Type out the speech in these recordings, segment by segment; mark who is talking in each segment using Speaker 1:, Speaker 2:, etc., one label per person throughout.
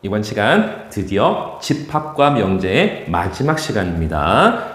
Speaker 1: 이번 시간 드디어 집합과 명제의 마지막 시간입니다.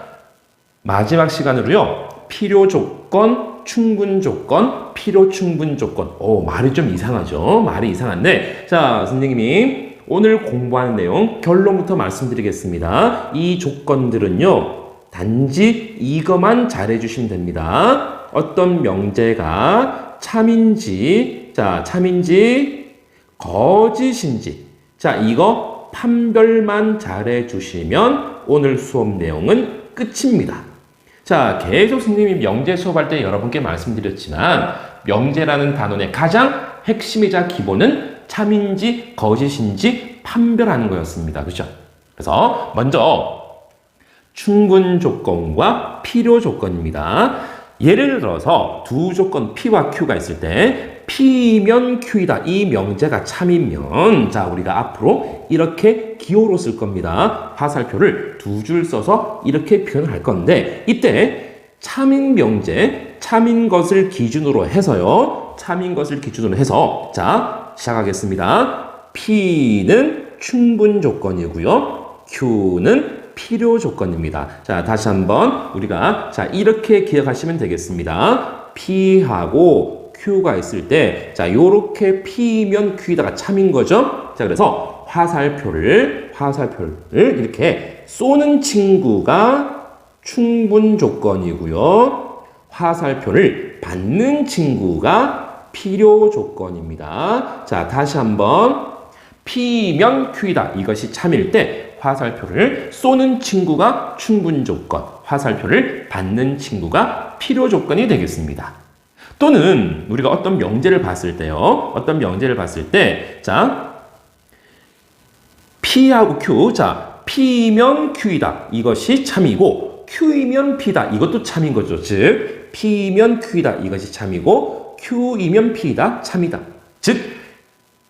Speaker 1: 마지막 시간으로요. 필요 조건, 충분 조건, 필요 충분 조건. 말이 좀 이상하죠? 말이 이상한데, 자, 선생님이 오늘 공부하는 내용 결론부터 말씀드리겠습니다. 이 조건들은요, 단지 이것만 잘해주시면 됩니다. 어떤 명제가 참인지, 자, 참인지, 거짓인지, 자, 이거 판별만 잘해주시면 오늘 수업 내용은 끝입니다. 자, 계속 선생님이 명제 수업할 때 여러분께 말씀드렸지만 명제라는 단원의 가장 핵심이자 기본은 참인지 거짓인지 판별하는 거였습니다. 그렇죠? 그래서 먼저 충분 조건과 필요 조건입니다. 예를 들어서 두 조건 P와 Q가 있을 때 P면 Q이다. 이 명제가 참이면 자, 우리가 앞으로 이렇게 기호로 쓸 겁니다. 화살표를 두 줄 써서 이렇게 표현할 건데 이때 참인 명제, 참인 것을 기준으로 해서요. 참인 것을 기준으로 해서 자, 시작하겠습니다. P는 충분 조건이고요. Q는 필요 조건입니다. 자, 다시 한번 우리가 자, 이렇게 기억하시면 되겠습니다. P하고 Q가 있을 때, 자, 요렇게 P면 Q에다가 참인 거죠. 자, 그래서 화살표를 이렇게 쏘는 친구가 충분 조건이고요. 화살표를 받는 친구가 필요 조건입니다. 자, 다시 한번 P면 Q이다. 이것이 참일 때 화살표를 쏘는 친구가 충분 조건, 화살표를 받는 친구가 필요 조건이 되겠습니다. 또는 우리가 어떤 명제를 봤을 때요. 자, P하고 Q, 자, P면 Q이다. 이것이 참이고 Q이면 P다. 이것도 참인 거죠. 즉, P면 Q이다. 이것이 참이고 Q이면 P이다. 참이다. 즉,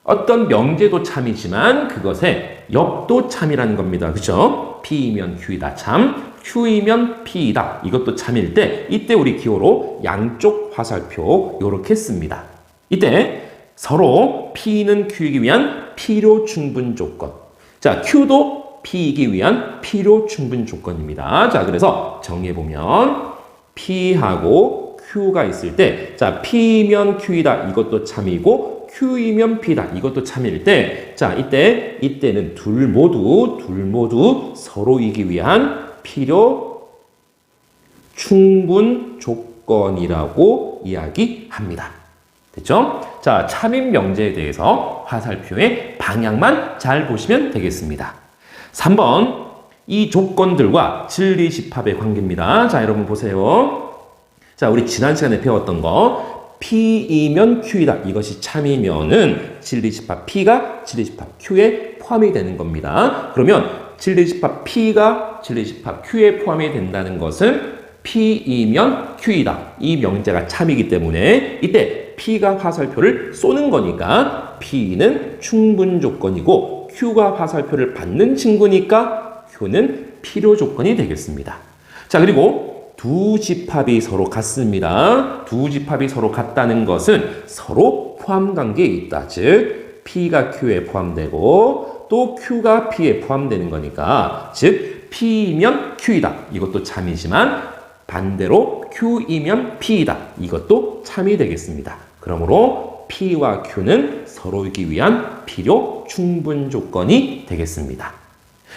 Speaker 1: 어떤 명제도 참이지만 그것의 역도 참이라는 겁니다. 그렇죠? P면 Q이다. 참. Q이면 P이다. 이것도 참일 때 이때 우리 기호로 양쪽 화살표 이렇게 씁니다. 이때 서로 P는 Q이기 위한 필요 충분 조건. 자, Q도 P이기 위한 필요 충분 조건입니다. 자, 그래서 정리해보면 P하고 Q가 있을 때 자, P면 Q이다. 이것도 참이고 Q이면 P다. 이것도 참일 때, 자, 이때는 둘 모두 서로이기 위한 필요 충분 조건이라고 이야기합니다. 됐죠? 자, 참인 명제에 대해서 화살표의 방향만 잘 보시면 되겠습니다. 3번, 이 조건들과 진리집합의 관계입니다. 자, 여러분 보세요. 자, 우리 지난 시간에 배웠던 거 P이면 Q이다. 이것이 참이면은 진리집합 P가 진리집합 Q에 포함이 되는 겁니다. 그러면 진리집합 P가 진리집합 Q에 포함이 된다는 것은 P이면 Q이다. 이 명제가 참이기 때문에 이때 P가 화살표를 쏘는 거니까 P는 충분 조건이고 Q가 화살표를 받는 친구니까 Q는 필요 조건이 되겠습니다. 자, 그리고 두 집합이 서로 같습니다. 두 집합이 서로 같다는 것은 서로 포함 관계에 있다. 즉, P가 Q에 포함되고 또 Q가 P에 포함되는 거니까 즉, P이면 Q이다. 이것도 참이지만 반대로 Q이면 P이다. 이것도 참이 되겠습니다. 그러므로 P와 Q는 서로이기 위한 필요 충분 조건이 되겠습니다.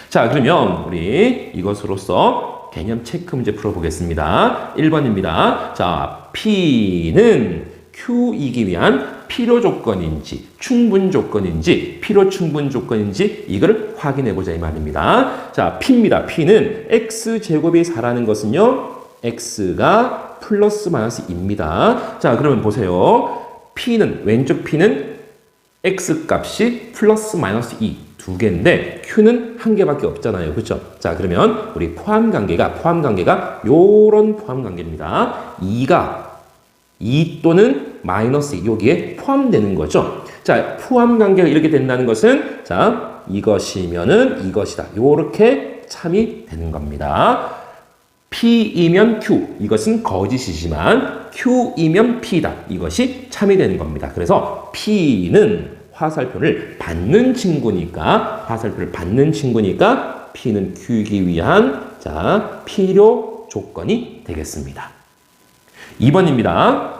Speaker 1: 자, 그러면 우리 이것으로써 개념 체크 문제 풀어보겠습니다. 1번입니다. 자, P는 Q이기 위한 필요 조건인지, 충분 조건인지, 필요 충분 조건인지 이걸 확인해보자 이 말입니다. 자, P입니다. P는 X제곱이 4라는 것은요, X가 플러스 마이너스 2입니다. 자, 그러면 보세요. 왼쪽 P는 X 값이 플러스 마이너스 2. 두 개인데 Q는 한 개밖에 없잖아요. 그렇죠? 자, 그러면 우리 포함 관계가 요런 포함 관계입니다. 2 또는 마이너스 2 여기에 포함되는 거죠. 자, 포함 관계가 이렇게 된다는 것은 자, 이것이면은 이것이다. 요렇게 참이 되는 겁니다. P이면 Q, 이것은 거짓이지만 Q이면 P다. 이것이 참이 되는 겁니다. 그래서 P는 화살표를 받는 친구니까 P는 Q이기 위한 필요 조건이 되겠습니다. 2번입니다.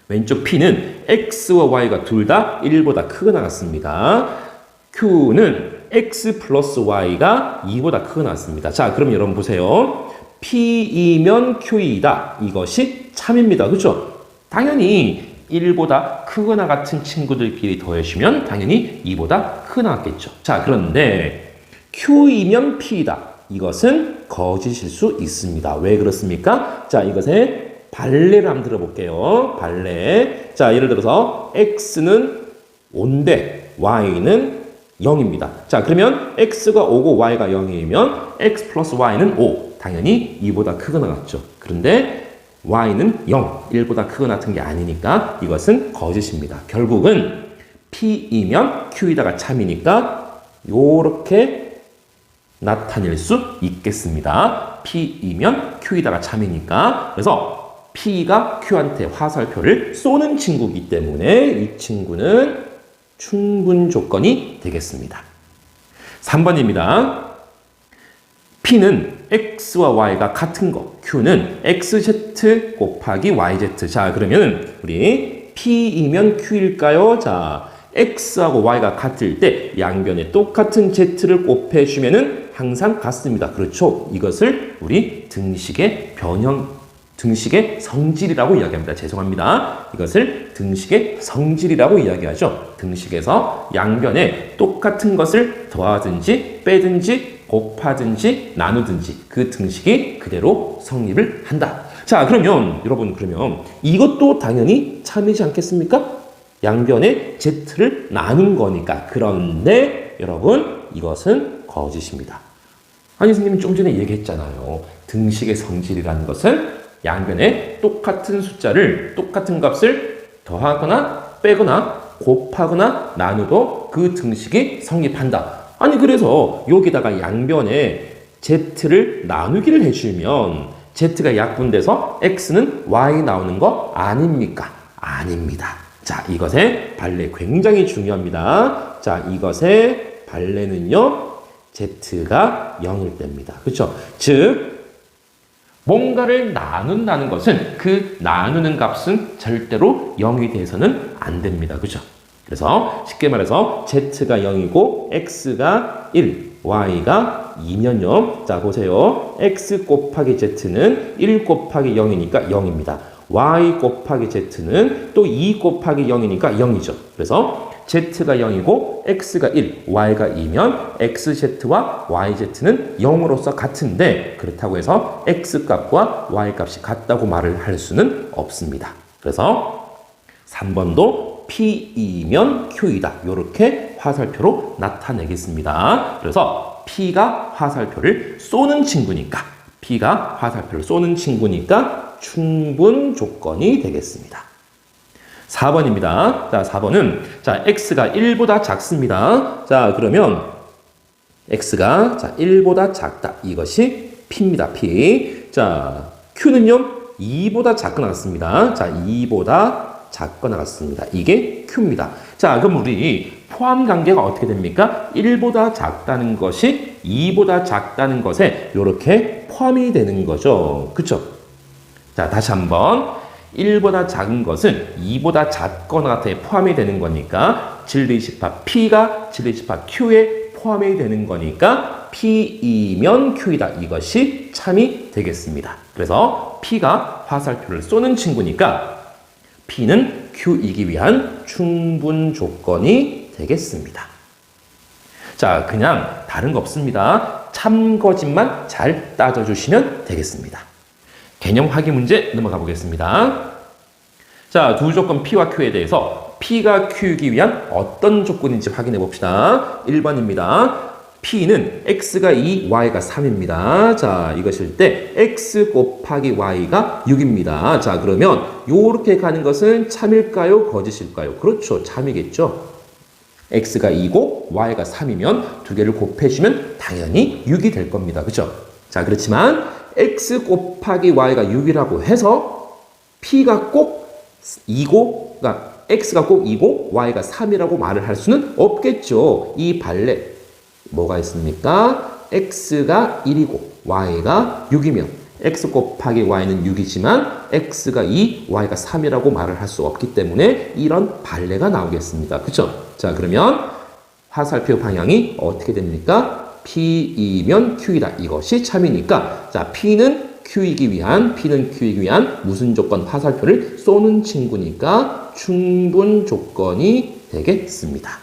Speaker 1: 왼쪽 P는 X와 Y가 둘 다 1보다 크거나 같습니다. Q는 X 플러스 Y가 2보다 크거나 같습니다. 자, 그럼 여러분 보세요. P이면 Q이다. 이것이 참입니다. 그렇죠? 당연히 1보다 크거나 같은 친구들끼리 더해주면 당연히 2보다 크거나 같겠죠. 자, 그런데 Q이면 P이다. 이것은 거짓일 수 있습니다. 왜 그렇습니까? 자, 이것의 발레를 한번 들어볼게요. 발레. 자, 예를 들어서 X는 5인데 Y는 0입니다. 자, 그러면 X가 5고 Y가 0이면 X 플러스 Y는 5. 당연히 2보다 크거나 같죠. 그런데 Y는 0, 1보다 크거나 같은 게 아니니까 이것은 거짓입니다. 결국은 P이면 Q이다가 참이니까 요렇게 나타낼 수 있겠습니다. P이면 Q이다가 참이니까. 그래서 P가 Q한테 화살표를 쏘는 친구이기 때문에 이 친구는 충분 조건이 되겠습니다. 3번입니다. P는 X와 Y가 같은 거, Q는 XZ 곱하기 YZ. 자, 그러면 우리 P이면 Q일까요? 자, X하고 Y가 같을 때 양변에 똑같은 Z를 곱해주면은 항상 같습니다. 그렇죠? 이것을 우리 등식의 성질이라고 이야기합니다. 죄송합니다. 이것을 등식의 성질이라고 이야기하죠. 등식에서 양변에 똑같은 것을 더하든지 빼든지 곱하든지 나누든지 그 등식이 그대로 성립을 한다. 자, 그러면 여러분 이것도 당연히 참이지 않겠습니까? 양변에 Z를 나눈 거니까. 그런데 여러분 이것은 거짓입니다. 아니 선생님이 좀 전에 얘기했잖아요. 등식의 성질이라는 것은 양변에 똑같은 숫자를 똑같은 값을 더하거나 빼거나 곱하거나 나누도 그 등식이 성립한다. 아니 그래서 여기다가 양변에 Z를 나누기를 해주면 Z가 약분돼서 X는 Y 나오는 거 아닙니까? 아닙니다. 자, 이것의 발레 굉장히 중요합니다. 자, 이것의 발레는요, Z가 0일 때입니다. 그렇죠? 즉, 뭔가를 나눈다는 것은 그 나누는 값은 절대로 0이 돼서는 안 됩니다. 그렇죠? 그래서 쉽게 말해서 Z가 0이고 X가 1, Y가 2면요. 자, 보세요. X 곱하기 Z는 1 곱하기 0이니까 0입니다. Y 곱하기 Z는 또 2 곱하기 0이니까 0이죠. 그래서 Z가 0이고 X가 1, Y가 2면 XZ와 YZ는 0으로서 같은데 그렇다고 해서 X 값과 Y 값이 같다고 말을 할 수는 없습니다. 그래서 3번도 P이면 Q이다. 이렇게 화살표로 나타내겠습니다. 그래서 P가 화살표를 쏘는 친구니까 충분 조건이 되겠습니다. 4번입니다. 자, 4번은 X가 1보다 작습니다. 자, 그러면 X가 1보다 작다. 이것이 P입니다. P. 자, Q는요 2보다 작거나 같습니다. 자, 2보다 작거나 같습니다. 이게 Q입니다. 자, 그럼 우리 포함 관계가 어떻게 됩니까? 1보다 작다는 것이 2보다 작다는 것에 이렇게 포함이 되는 거죠. 그쵸? 자, 다시 한번. 1보다 작은 것은 2보다 작거나 같아에 포함이 되는 거니까 진리집합 P가 진리집합 Q에 포함이 되는 거니까 P이면 Q이다. 이것이 참이 되겠습니다. 그래서 P가 화살표를 쏘는 친구니까 P는 Q이기 위한 충분 조건이 되겠습니다. 자, 그냥 다른 거 없습니다. 참거짓만 잘 따져주시면 되겠습니다. 개념 확인 문제 넘어가 보겠습니다. 자, 두 조건 P와 Q에 대해서 P가 Q이기 위한 어떤 조건인지 확인해 봅시다. 1번입니다. P는 X가 2, Y가 3입니다. 자, 이것일 때 X 곱하기 Y가 6입니다. 자, 그러면 요렇게 가는 것은 참일까요? 거짓일까요? 그렇죠. 참이겠죠. X가 2고 Y가 3이면 두 개를 곱해주면 당연히 6이 될 겁니다. 그렇죠? 자, 그렇지만 X 곱하기 Y가 6이라고 해서 P가 꼭 2고, 그러니까 x가 꼭 2고 y가 3이라고 말을 할 수는 없겠죠. 이 발레 뭐가 있습니까? x가 1이고 y가 6이면 x 곱하기 y는 6이지만 x가 2, y가 3이라고 말을 할 수 없기 때문에 이런 발레가 나오겠습니다. 그쵸? 자, 그러면 화살표 방향이 어떻게 됩니까? P이면 Q이다. 이것이 참이니까 자, P는 Q이기 위한 무슨 조건? 화살표를 쏘는 친구니까 충분 조건이 되겠습니다.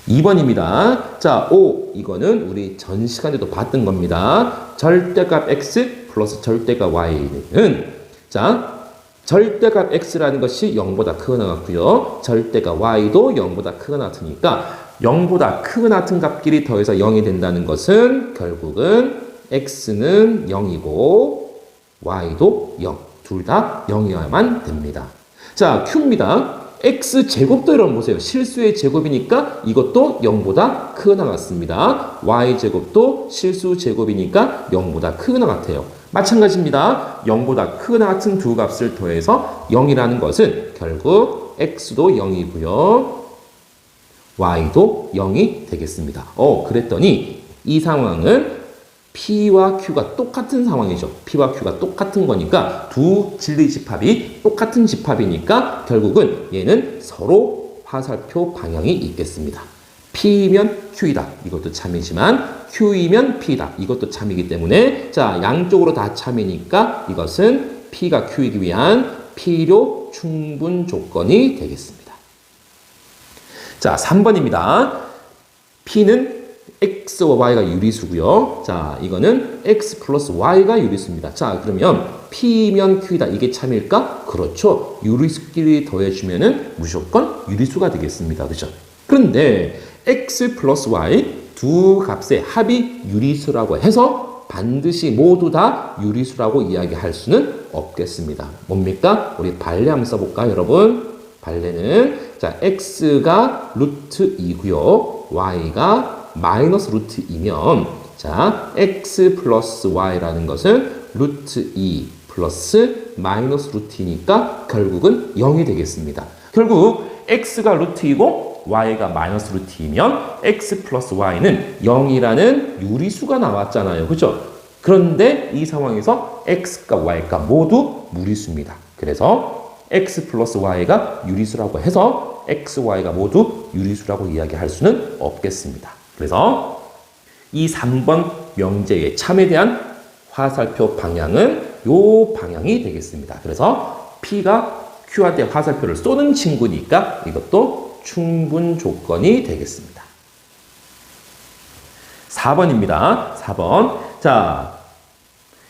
Speaker 1: 2번입니다. 자, 5. 이거는 우리 전 시간에도 봤던 겁니다. 절대값 x 플러스 절대값 y는 자, 절대값 x라는 것이 0보다 크거나 같고요. 절대값 y도 0보다 크거나 같으니까 0보다 크거나 같은 값끼리 더해서 0이 된다는 것은 결국은 x는 0이고 y도 0. 둘 다 0이어야만 됩니다. 자, q입니다. x제곱도 여러분 보세요. 실수의 제곱이니까 이것도 0보다 크거나 같습니다. y제곱도 실수 제곱이니까 0보다 크거나 같아요. 마찬가지입니다. 0보다 크거나 같은 두 값을 더해서 0이라는 것은 결국 x도 0이고요. y도 0이 되겠습니다. 그랬더니 이 상황은 P와 Q가 똑같은 상황이죠. P와 Q가 똑같은 거니까 두 진리 집합이 똑같은 집합이니까 결국은 얘는 서로 화살표 방향이 있겠습니다. P이면 Q이다. 이것도 참이지만 Q이면 P다. 이것도 참이기 때문에 자, 양쪽으로 다 참이니까 이것은 P가 Q이기 위한 필요 충분 조건이 되겠습니다. 자, 3번입니다. P는 x와 y가 유리수고요. 자, 이거는 x 플러스 y가 유리수입니다. 자, 그러면 p면 q이다. 이게 참일까? 그렇죠. 유리수끼리 더해주면은 무조건 유리수가 되겠습니다. 그죠? 그런데 x 플러스 y 두 값의 합이 유리수라고 해서 반드시 모두 다 유리수라고 이야기할 수는 없겠습니다. 뭡니까? 우리 발레 한번 써볼까요, 여러분? 발레는 자, x가 루트 2고요. y가 마이너스 루트 2면 자, x 플러스 y라는 것은 루트 2 플러스 마이너스 루트 2니까 결국은 0이 되겠습니다. 결국 x가 루트 2고 y가 마이너스 루트 2면 x 플러스 y는 0이라는 유리수가 나왔잖아요. 그죠? 그런데 이 상황에서 x가 y가 모두 무리수입니다. 그래서 x 플러스 y가 유리수라고 해서 x, y가 모두 유리수라고 이야기할 수는 없겠습니다. 그래서 이 3번 명제의 참에 대한 화살표 방향은 요 방향이 되겠습니다. 그래서 P가 Q한테 화살표를 쏘는 친구니까 이것도 충분 조건이 되겠습니다. 4번입니다. 4번. 자,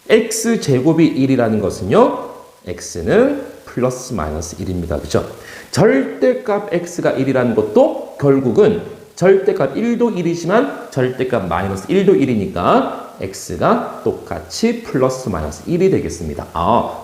Speaker 1: x제곱이 1이라는 것은요. x는 플러스 마이너스 1입니다. 그죠? 절대값 x가 1이라는 것도 결국은 절대값 1도 1이지만 절대값 마이너스 1도 1이니까 x가 똑같이 플러스 마이너스 1이 되겠습니다.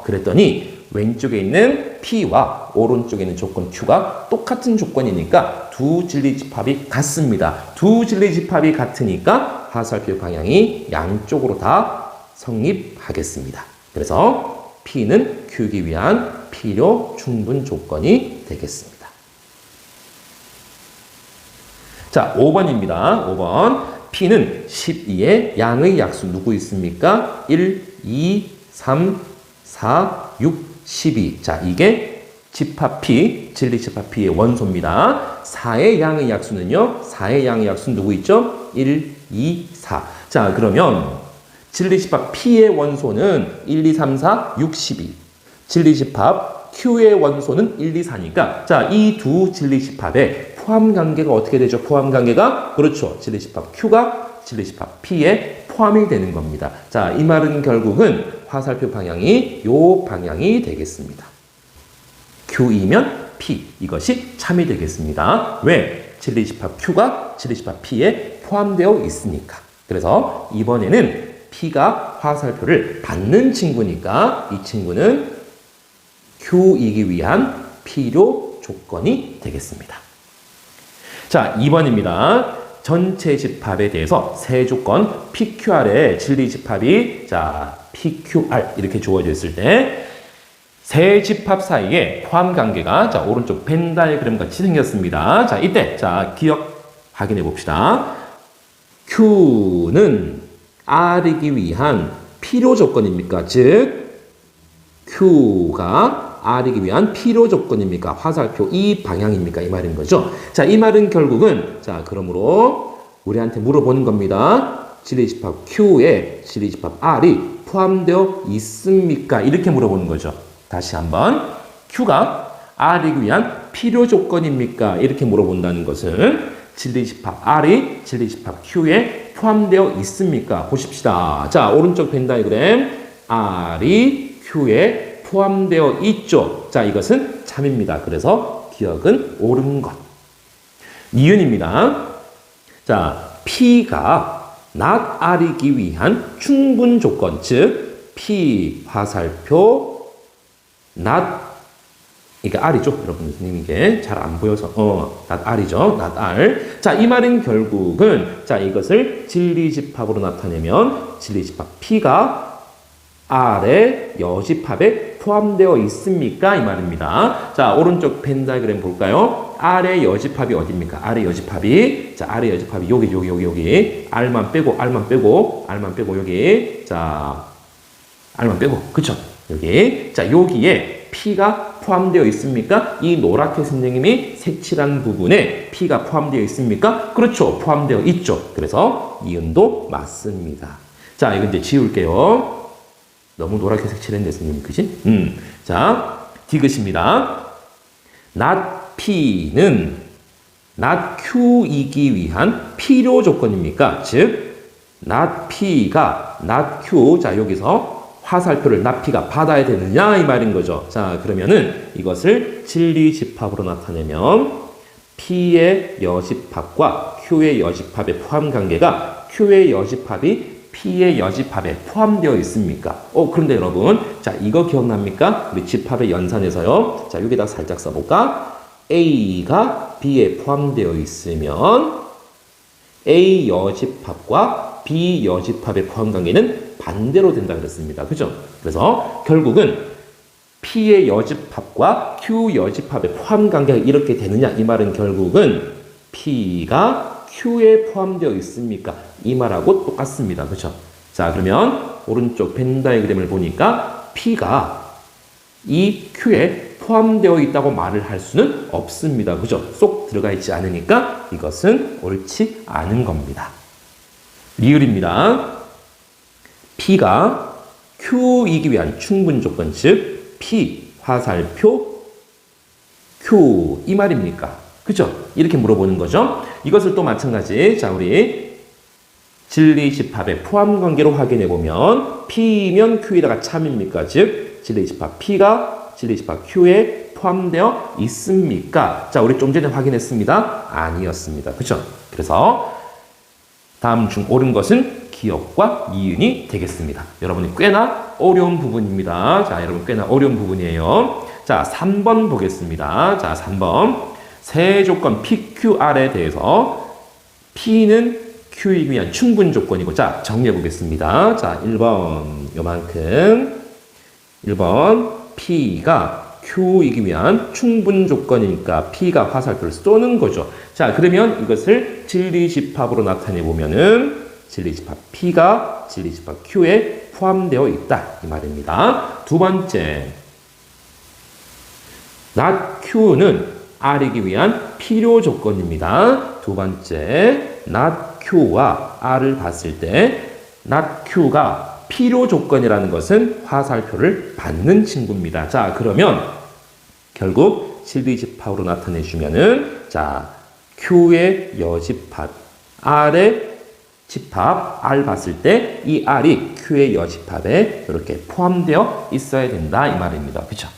Speaker 1: 그랬더니 왼쪽에 있는 p와 오른쪽에 있는 조건 q가 똑같은 조건이니까 두 진리 집합이 같습니다. 두 진리 집합이 같으니까 화살표 방향이 양쪽으로 다 성립하겠습니다. 그래서 p는 q이기 위한 필요 충분 조건이 되겠습니다. 자, 5번입니다. 5번. P는 12의 양의 약수 누구 있습니까? 1, 2, 3, 4, 6, 12. 자, 이게 집합 P, 진리 집합 P의 원소입니다. 4의 양의 약수는요. 4의 양의 약수는 누구 있죠? 1, 2, 4. 자, 그러면 진리 집합 P의 원소는 1, 2, 3, 4, 6, 12. 진리 집합 Q의 원소는 1, 2, 4니까 자, 이 두 진리 집합의 포함 관계가 어떻게 되죠? 포함 관계가 그렇죠. 진리 집합 Q가 진리 집합 P에 포함이 되는 겁니다. 자, 이 말은 결국은 화살표 방향이 요 방향이 되겠습니다. Q이면 P. 이것이 참이 되겠습니다. 왜? 진리 집합 Q가 진리 집합 P에 포함되어 있으니까. 그래서 이번에는 P가 화살표를 받는 친구니까 이 친구는 Q이기 위한 필요 조건이 되겠습니다. 자, 2번입니다. 전체 집합에 대해서 세 조건 PQR의 진리 집합이 자, PQR 이렇게 주어져 있을 때 세 집합 사이에 포함 관계가 자, 오른쪽 벤 다이어그램 같이 생겼습니다. 자, 이때 자, 기억 확인해 봅시다. Q는 R이기 위한 필요 조건입니까? 즉 Q가 R이기 위한 필요 조건입니까? 화살표 이 방향입니까? 이 말인 거죠. 자, 이 말은 결국은 자, 그러므로 우리한테 물어보는 겁니다. 진리집합 Q에 진리집합 R이 포함되어 있습니까? 이렇게 물어보는 거죠. 다시 한번 Q가 R이기 위한 필요 조건입니까? 이렇게 물어본다는 것은 진리집합 R이 진리집합 Q에 포함되어 있습니까? 보십시다. 자, 오른쪽 벤 다이어그램 R이 Q에 포함되어 있죠. 자, 이것은 참입니다. 그래서 기억은 옳은 것. 니은입니다. 자, P가 not R이기 위한 충분 조건, 즉 P 화살표 not 이게 R이죠. 여러분, 선생님 이게 잘 안 보여서 not R이죠. not R. 자, 이 말은 결국은 자, 이것을 진리집합으로 나타내면 진리집합 P가 R의 여집합에 포함되어 있습니까? 이 말입니다. 자, 오른쪽 벤 다이어그램 볼까요? R의 여집합이 어디입니까? R의 여집합이 자, R의 여집합이 여기 R만 빼고 여기 자, R만 빼고 그쵸? 여기 자, 여기에 P가 포함되어 있습니까? 이 노랗게 선생님이 색칠한 부분에 P가 포함되어 있습니까? 그렇죠. 포함되어 있죠. 그래서 니은도 맞습니다. 자, 이거 이제 지울게요. 너무 노랗게 색칠했네, 선생님. 그지? 자, 디귿입니다. not P는 not Q이기 위한 필요 조건입니까? 즉, not P가 not Q. 자, 여기서 화살표를 not P가 받아야 되느냐? 이 말인 거죠. 자, 그러면은 이것을 진리집합으로 나타내면 P의 여집합과 Q의 여집합의 포함 관계가 Q의 여집합이 P의 여집합에 포함되어 있습니까? 그런데 여러분, 자, 이거 기억납니까? 우리 집합의 연산에서요. 자, 여기다 살짝 써볼까? A가 B에 포함되어 있으면 A 여집합과 B 여집합의 포함 관계는 반대로 된다 그랬습니다. 그죠? 그래서 결국은 P의 여집합과 Q 여집합의 포함 관계가 이렇게 되느냐? 이 말은 결국은 P가 Q에 포함되어 있습니까? 이 말하고 똑같습니다. 그렇죠? 자, 그러면 오른쪽 벤 다이어그램을 보니까 P가 이 Q에 포함되어 있다고 말을 할 수는 없습니다. 그죠? 쏙 들어가 있지 않으니까 이것은 옳지 않은 겁니다. 리을입니다. P가 Q이기 위한 충분 조건, 즉 P 화살표 Q 이 말입니까? 그죠? 이렇게 물어보는 거죠. 이것을 또 마찬가지. 자, 우리 진리집합의 포함 관계로 확인해 보면 P면 Q에다가 참입니까? 즉 진리집합 P가 진리집합 Q에 포함되어 있습니까? 자, 우리 좀 전에 확인했습니다. 아니었습니다. 그죠? 그래서 다음 중 옳은 것은 기억과 니은이 되겠습니다. 여러분이 꽤나 어려운 부분입니다. 자, 여러분 꽤나 어려운 부분이에요. 자, 3번 보겠습니다. 자, 3번. 세 조건 PQR에 대해서 P는 Q이기 위한 충분 조건이고, 자, 정리해 보겠습니다. 자, 1번 요만큼 1번 P가 Q이기 위한 충분 조건이니까 P가 화살표를 쏘는 거죠. 자, 그러면 이것을 진리집합으로 나타내 보면은 진리집합 P가 진리집합 Q에 포함되어 있다 이 말입니다. 두 번째, not Q는 R이기 위한 필요 조건입니다. 두 번째, not Q와 R을 봤을 때 not Q가 필요 조건이라는 것은 화살표를 받는 친구입니다. 자, 그러면 결국 진리집합으로 나타내주면은 자, Q의 여집합, R의 집합, R 봤을 때 이 R이 Q의 여집합에 이렇게 포함되어 있어야 된다 이 말입니다. 그렇죠?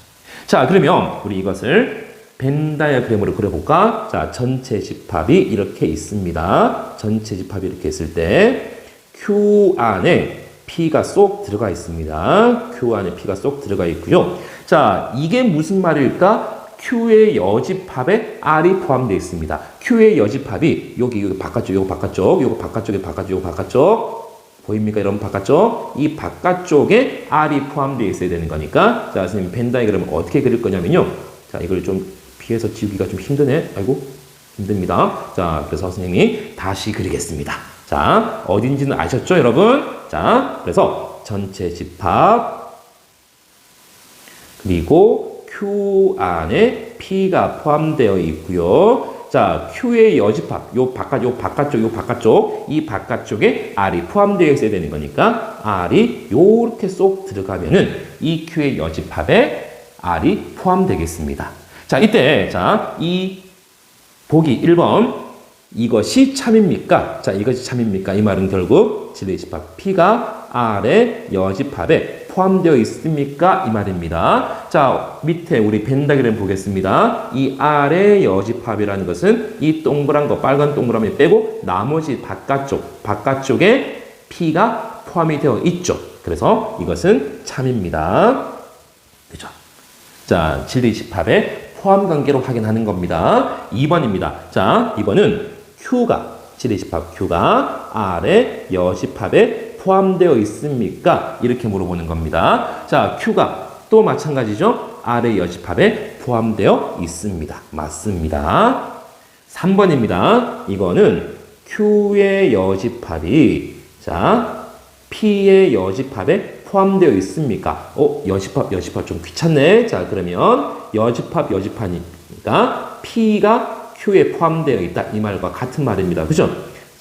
Speaker 1: 자, 그러면 우리 이것을 벤 다이어그램으로 그려볼까? 자, 전체 집합이 이렇게 있습니다. 전체 집합이 이렇게 있을 때 Q 안에 P가 쏙 들어가 있습니다. Q 안에 P가 쏙 들어가 있고요. 자, 이게 무슨 말일까? Q의 여집합에 R이 포함되어 있습니다. Q의 여집합이 여기 바깥쪽, 요거 바깥쪽, 요거 바깥쪽에 바깥쪽, 요거 바깥쪽. 보입니까? 여러분 바깥쪽? 이 바깥쪽에 R이 포함되어 있어야 되는 거니까 자, 선생님 벤 다이그램을 어떻게 그릴 거냐면요. 자, 이걸 좀 비해서 지우기가 좀 힘드네. 아이고, 힘듭니다. 자, 그래서 선생님이 다시 그리겠습니다. 자, 어딘지는 아셨죠, 여러분? 자, 그래서 전체 집합 그리고 Q 안에 P가 포함되어 있고요. 자, Q의 여집합, 요 바깥쪽, 이 바깥쪽에 R이 포함되어 있어야 되는 거니까 R이 요렇게 쏙 들어가면은 이 Q의 여집합에 R이 포함되겠습니다. 자, 이때, 자, 이 보기 1번, 이것이 참입니까? 자, 이것이 참입니까? 이 말은 결국 진리의 집합 P가 R의 여집합에 포함되어 있습니까? 이 말입니다. 자, 밑에 우리 벤 다이그램 보겠습니다. 이 R의 여집합이라는 것은 이 동그란 거, 빨간 동그라미 빼고 나머지 바깥쪽에 P가 포함이 되어 있죠. 그래서 이것은 참입니다. 그죠? 자, 진리의 집합의 포함 관계로 확인하는 겁니다. 2번입니다. 자, 2번은 Q가, 진리의 집합 Q가 R의 여집합에 포함되어 있습니까? 이렇게 물어보는 겁니다. 자, Q가 또 마찬가지죠. R의 여집합에 포함되어 있습니다. 맞습니다. 3번입니다. 이거는 Q의 여집합이 자, P의 여집합에 포함되어 있습니까? 여집합 좀 귀찮네. 자, 그러면 여집합이니까 P가 Q에 포함되어 있다. 이 말과 같은 말입니다. 그죠?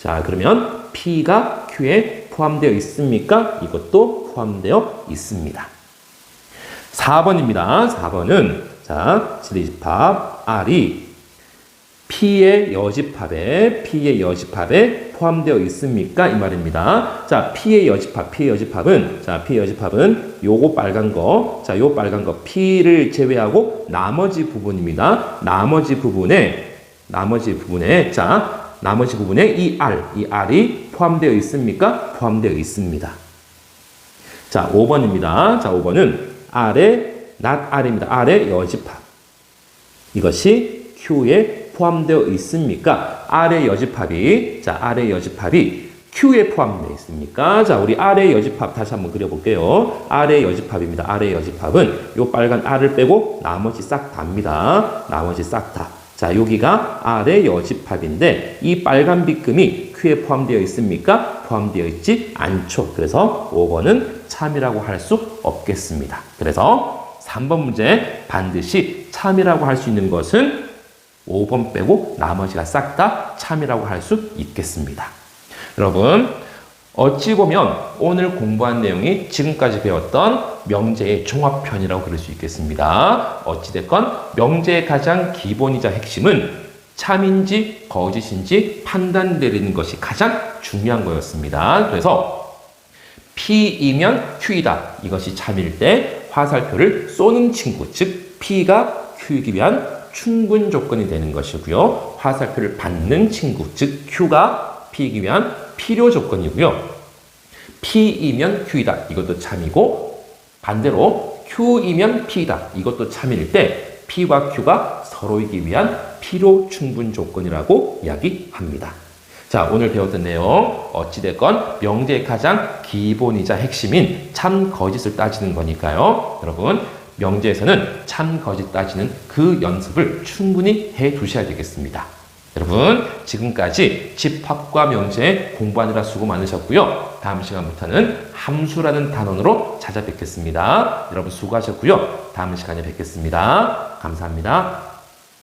Speaker 1: 자, 그러면 P가 Q에 포함되어 있습니까? 이것도 포함되어 있습니다. 4번입니다. 4번은 자, 진리의 집합 R이 P의 여집합에 포함되어 있습니까? 이 말입니다. 자, P의 여집합은 요거 빨간 거, 자, 요 빨간 거 P를 제외하고 나머지 부분입니다. 나머지 부분에 이 R이 포함되어 있습니까? 포함되어 있습니다. 자, 5번입니다. 자, 5번은 R입니다. R의 여집합. 이것이 Q에 포함되어 있습니까? R의 여집합이 Q에 포함되어 있습니까? 자, 우리 R의 여집합 다시 한번 그려볼게요. R의 여집합입니다. R의 여집합은 요 빨간 R을 빼고 나머지 싹 다입니다. 나머지 싹 다. 자, 여기가 R의 여집합인데 이 빨간 빗금이 Q에 포함되어 있습니까? 포함되어 있지 않죠. 그래서 5번은 참이라고 할 수 없겠습니다. 그래서 3번 문제 반드시 참이라고 할 수 있는 것은 5번 빼고 나머지가 싹 다 참이라고 할 수 있겠습니다. 여러분, 어찌 보면 오늘 공부한 내용이 지금까지 배웠던 명제의 종합편이라고 그럴 수 있겠습니다. 어찌됐건 명제의 가장 기본이자 핵심은 참인지 거짓인지 판단 내리는 것이 가장 중요한 거였습니다. 그래서 P이면 Q이다. 이것이 참일 때 화살표를 쏘는 친구, 즉 P가 Q이기 위한 충분 조건이 되는 것이고요. 화살표를 받는 친구, 즉 Q가 P이기 위한 필요 조건이고요. P이면 Q이다. 이것도 참이고 반대로 Q이면 P이다. 이것도 참일 때 P와 Q가 서로이기 위한 필요 충분 조건이라고 이야기합니다. 자, 오늘 배웠던 내용 어찌됐건 명제의 가장 기본이자 핵심인 참 거짓을 따지는 거니까요. 여러분, 명제에서는 참 거짓 따지는 그 연습을 충분히 해 두셔야 되겠습니다. 여러분, 지금까지 집합과 명제 공부하느라 수고 많으셨고요. 다음 시간부터는 함수라는 단원으로 찾아뵙겠습니다. 여러분 수고하셨고요. 다음 시간에 뵙겠습니다. 감사합니다.